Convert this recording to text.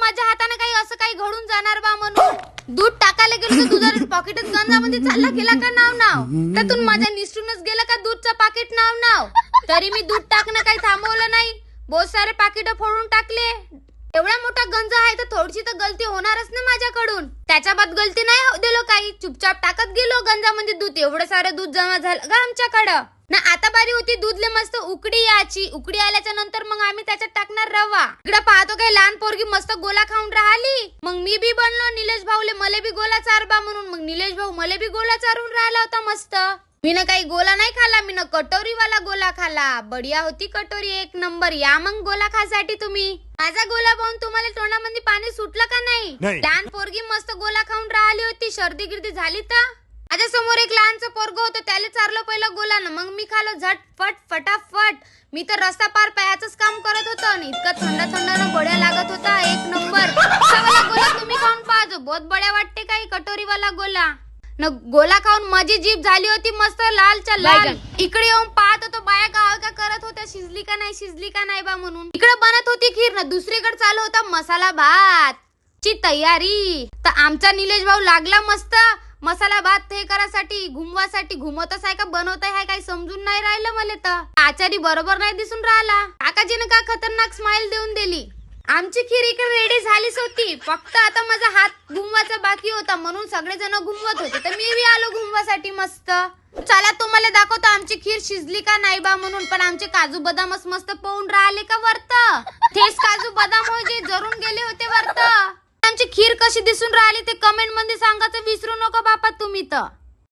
माझ्या हाताने काही असं काही घडून जाणार बा म्हणून. दूध टाकायला गेलो तर तुझ्या पाकिटात गंजामध्ये चालला गेला का नाव त्यातून माझ्या निसटूनच गेलं का दूधचं पाकिट नाव तरी मी दूध टाकणं काही थांबवलं नाही. बहुत सारे पाकिट फोडून टाकले. एवढा मोठा गंज आहे तर थोडीशी तर गलती होणारच ना माझ्याकडून. त्याच्या बाद गलती नाही होऊ दिलो काही. चुपचाप टाकत गेलो गंजामध्ये दूध. एवढं सारं दूध जमा झालं का आमच्याकडं ना. आता बारी होती दूधले मस्त उकडी याची. उकडी आल्याच्या नंतर मग आम्ही त्याच्यात टाकणार रवा. इकडे पाहतो काय लहान पोरगी मस्त गोला खाऊन राहिली. मग मी बी बनलो निलेश भाऊले मले बी गोला चारबा म्हणून. मग निलेश भाऊ मले बी गोला चारून राहिला होता मस्त. मी ना काही गोला नाही खाला. मी ना कटोरीवाला गोला खाला. बढिया होती कटोरी एक नंबर. या मग गोला खासाठी तुम्ही. माझा गोला पाहून तुम्हाला तोंडामध्ये पाणी सुटलं का नाही. लहान पोरगी मस्त गोला खाऊन राहिली होती. सर्दी गिर्दी झाली तर माझ्या समोर एक लहानचं पोरग होतं. त्याला चारलं पहिलं गोलानं. मग मी खालो झटपट फटाफट. मी तर रस्ता पार पायाचंच काम करत होतो आणि इतकं थंड बढ्या लागत होता एक नंबर. गोला तुम्ही खाऊन पाहतो. बहुत बढ्या वाटते काही कटोरीवाला गोला न. गोला खाऊन माझी जीभ झाली होती मस्त लालच्या लाल. इकडे येऊन पाहत होतो बाया का करत होत्या शिजली का नाही बा म्हणून. इकडे बनत होती खीर ना. दुसरीकडे चालू होता मसाला भात ची तयारी. तर आमचा निलेश भाऊ लागला मस्त मसाला भात हे करासाठी घुमवासाठी. घुमवतच आहे का बनवत आहे काही समजून नाही राहिलं मला. तर आचारी बरोबर नाही दिसून राहिला. काकाजीने का खतरनाक स्माइल देऊन दिली. आमची खीर इकडे रेडी झालीच होती. फक्त आता माझा हात घुमवायचा बाकी होता म्हणून सगळेजण घुमवत होते. तर मी बी आलो घुमवासाठी मस्त. चला तुम्हाला दाखवतो आमची खीर शिजली का नाही बा म्हणून. पण आमचे काजू बदामच मस्त पळून राहिले का वरत. तेच काजू बदाम जे जरून गेले होते वरत. आमची खीर कशी दिसून राहिली ते कमेंट मध्ये सांगायचं विसरू नका बापा तुम्ही तर.